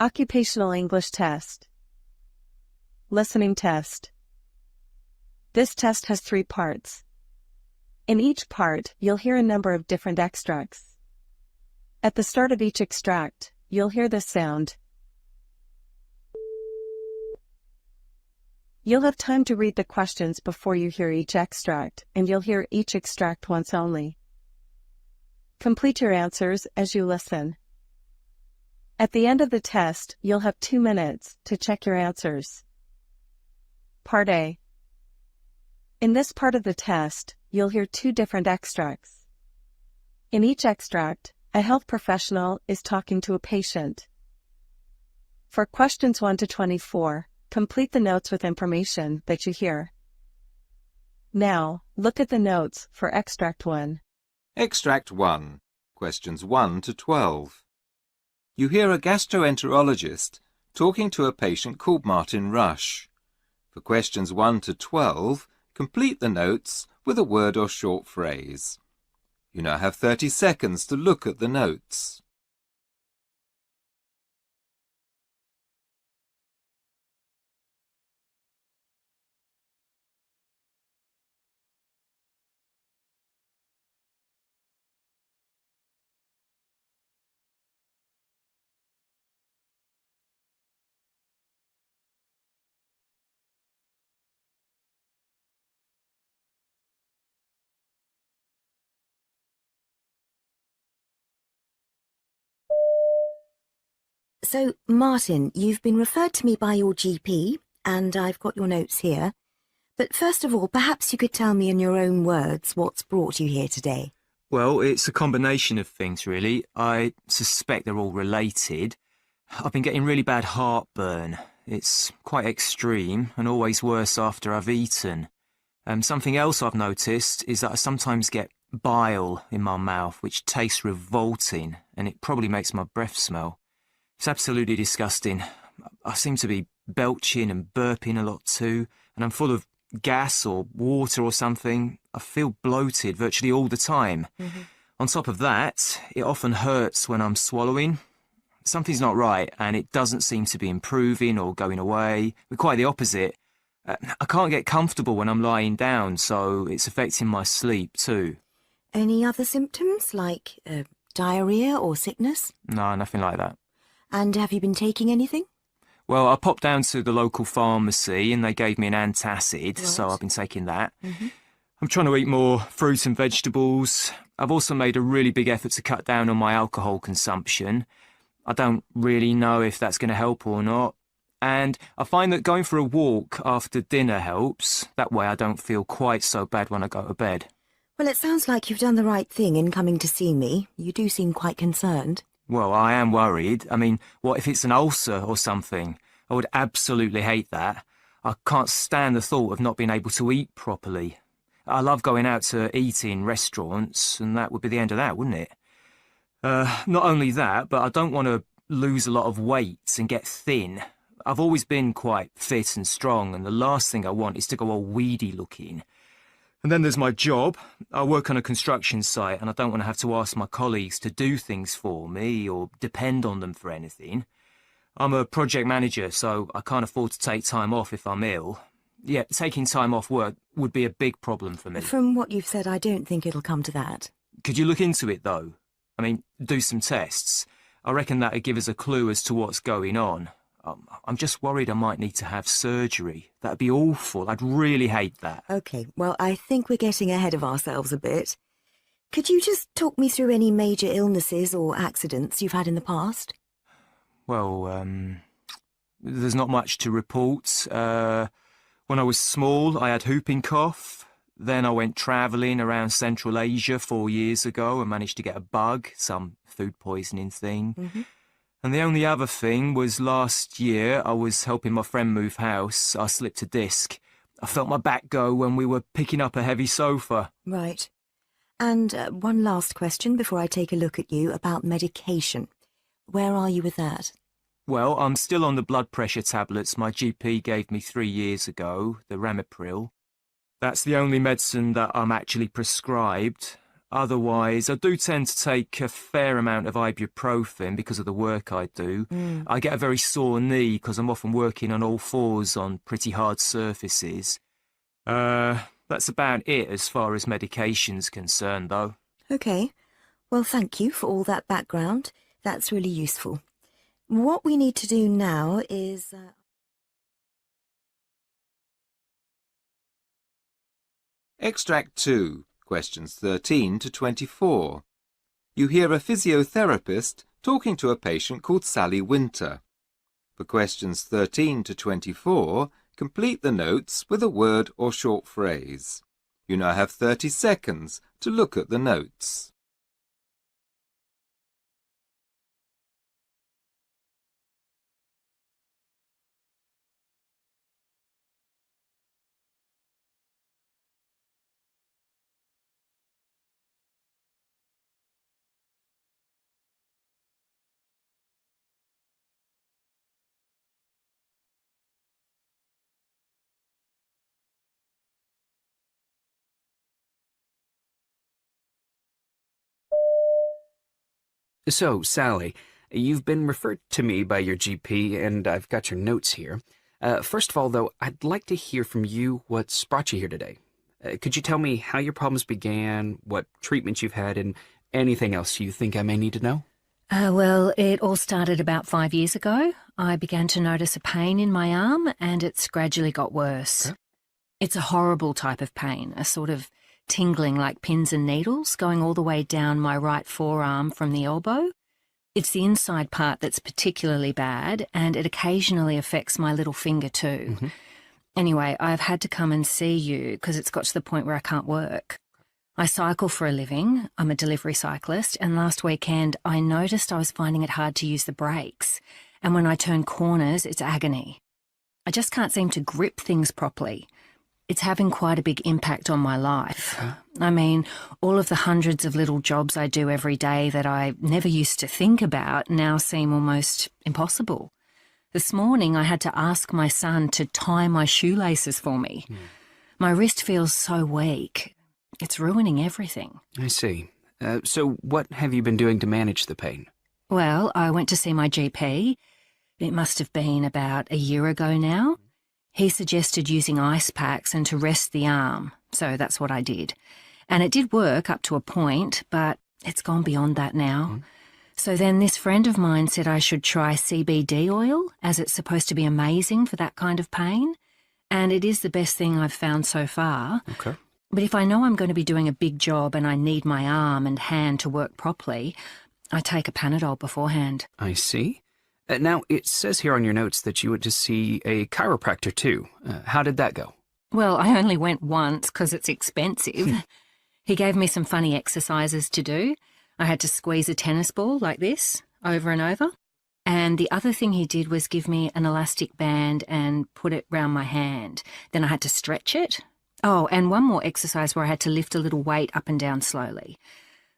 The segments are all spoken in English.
Occupational English test. Listening test. This test has 3 parts. In each part, you'll hear a number of different extracts. At the start of each extract, you'll hear this sound. You'll have time to read the questions before you hear each extract, and you'll hear each extract once only. Complete your answers as you listen. At the end of the test, you'll have 2 minutes to check your answers. Part A. In this part of the test, you'll hear 2 different extracts. In each extract, a health professional is talking to a patient. For questions 1 to 24, complete the notes with information that you hear. Now, look at the notes for Extract 1. Extract 1, questions 1 to 12. You hear a gastroenterologist talking to a patient called Martin Rush. For questions 1 to 12, complete the notes with a word or short phrase. You now have 30 seconds to look at the notes. So, Martin, you've been referred to me by your GP, and I've got your notes here. But first of all, perhaps you could tell me in your own words what's brought you here today. Well, it's a combination of things, really. I suspect they're all related. I've been getting really bad heartburn. It's quite extreme and always worse after I've eaten. Something else I've noticed is that I sometimes get bile in my mouth, which tastes revolting, and it probably makes my breath smell. It's absolutely disgusting. I seem to be belching and burping a lot too, and I'm full of gas or water or something. I feel bloated virtually all the time. On top of that, it often hurts when I'm swallowing. Something's not right, and it doesn't seem to be improving or going away. Quite the opposite. I can't get comfortable when I'm lying down, so it's affecting my sleep too. Any other symptoms, like diarrhea or sickness? No, nothing like that. And have you been taking anything? Well, I popped down to the local pharmacy and they gave me an antacid, Right. so I've been taking that. I'm trying to eat more fruit and vegetables. I've also made a really big effort to cut down on my alcohol consumption. I don't really know if that's going to help or not. And I find that going for a walk after dinner helps. That way I don't feel quite so bad when I go to bed. Well, it sounds like you've done the right thing in coming to see me. You do seem quite concerned. Well, I am worried. I mean, what if it's an ulcer or something? I would absolutely hate that. I can't stand the thought of not being able to eat properly. I love going out to eat in restaurants, and that would be the end of that, wouldn't it? Not only that, but I don't want to lose a lot of weight and get thin. I've always been quite fit and strong, and the last thing I want is to go all weedy looking. And then there's my job. I work on a construction site, and I don't want to have to ask my colleagues to do things for me or depend on them for anything. I'm a project manager, so I can't afford to take time off if I'm ill. Yeah, taking time off work would be a big problem for me. From what you've said, I don't think it'll come to that. Could you look into it, though? I mean, do some tests. I reckon that'd give us a clue as to what's going on. I'm just worried I might need to have surgery. That'd be awful. I'd really hate that. OK, well, I think we're getting ahead of ourselves a bit. Could you just talk me through any major illnesses or accidents you've had in the past? Well, there's not much to report. When I was small, I had whooping cough. Then I went travelling around Central Asia 4 years ago and managed to get a bug, some food poisoning thing. And the only other thing was last year I was helping my friend move house. I slipped a disc. I felt my back go when we were picking up a heavy sofa. Right. And one last question before I take a look at you about medication. Where are you with that? Well, I'm still on the blood pressure tablets my GP gave me 3 years ago, the Ramipril. That's the only medicine that I'm actually prescribed. Otherwise, I do tend to take a fair amount of ibuprofen because of the work I do. I get a very sore knee because I'm often working on all fours on pretty hard surfaces. That's about it as far as medication's concerned, though. Okay. Well, thank you for all that background. That's really useful. What we need to do now is... Extract 2, questions 13 to 24. You hear a physiotherapist talking to a patient called Sally Winter. For questions 13 to 24, complete the notes with a word or short phrase. You now have 30 seconds to look at the notes. So, Sally, you've been referred to me by your GP, and I've got your notes here. First of all, though, I'd like to hear from you what's brought you here today. Could you tell me how your problems began, what treatments you've had, and anything else you think I may need to know? Well, it all started about 5 years ago. I began to notice a pain in my arm, and it's gradually got worse. Okay. It's a horrible type of pain, a sort of tingling like pins and needles going all the way down my right forearm from the elbow. It's the inside part that's particularly bad, and it occasionally affects my little finger too. Anyway, I've had to come and see you because it's got to the point where I can't work. I cycle for a living. I'm a delivery cyclist, and last weekend I noticed I was finding it hard to use the brakes, and when I turn corners, it's agony. I just can't seem to grip things properly. It's having quite a big impact on my life. I mean, all of the hundreds of little jobs I do every day that I never used to think about now seem almost impossible. This morning I had to ask my son to tie my shoelaces for me. My wrist feels so weak. It's ruining everything. I see. So what have you been doing to manage the pain? Well, I went to see my GP. It must have been about a year ago now. He suggested using ice packs and to rest the arm, so that's what I did. And it did work up to a point, but it's gone beyond that now. So then this friend of mine said I should try CBD oil, as it's supposed to be amazing for that kind of pain. And it is the best thing I've found so far. Okay. But if I know I'm going to be doing a big job and I need my arm and hand to work properly, I take a Panadol beforehand. I see. Now, it says here on your notes that you went to see a chiropractor too. How did that go? Well, I only went once because it's expensive. He gave me some funny exercises to do. I had to squeeze a tennis ball like this, over and over. And the other thing he did was give me an elastic band and put it round my hand. Then I had to stretch it. Oh, and one more exercise where I had to lift a little weight up and down slowly.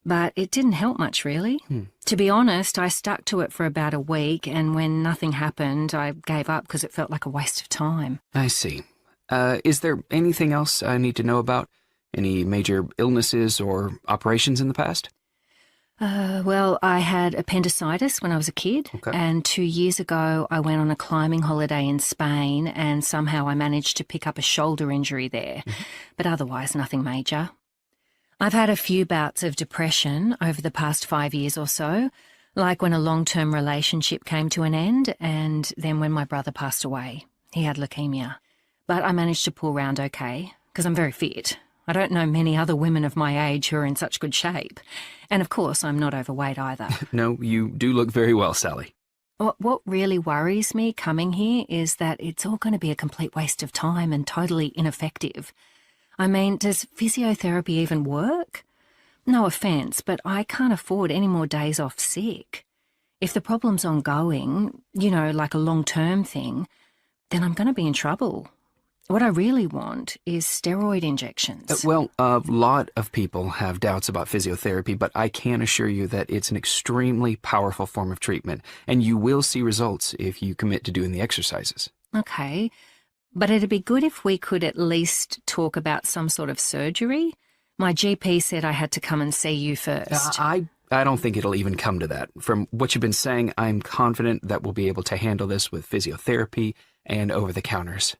But it didn't help much, really. To be honest, I stuck to it for about a week, and when nothing happened, I gave up because it felt like a waste of time. I see. Is there anything else I need to know about? Any major illnesses or operations in the past? Well, I had appendicitis when I was a kid, and 2 years ago I went on a climbing holiday in Spain, and somehow I managed to pick up a shoulder injury there, but otherwise nothing major. I've had a few bouts of depression over the past 5 years or so, like when a long-term relationship came to an end, and then when my brother passed away. He had leukemia. But I managed to pull round okay, because I'm very fit. I don't know many other women of my age who are in such good shape. And of course, I'm not overweight either. No, you do look very well, Sally. What really worries me coming here is that it's all going to be a complete waste of time and totally ineffective. I mean, does physiotherapy even work? No offence, but I can't afford any more days off sick. If the problem's ongoing, you know, like a long-term thing, then I'm going to be in trouble. What I really want is steroid injections. Well, a lot of people have doubts about physiotherapy, but I can assure you that it's an extremely powerful form of treatment, and you will see results if you commit to doing the exercises. Okay, but it'd be good if we could at least talk about some sort of surgery. My GP said I had to come and see you first. I don't think it'll even come to that. From what you've been saying, I'm confident that we'll be able to handle this with physiotherapy and over-the-counters.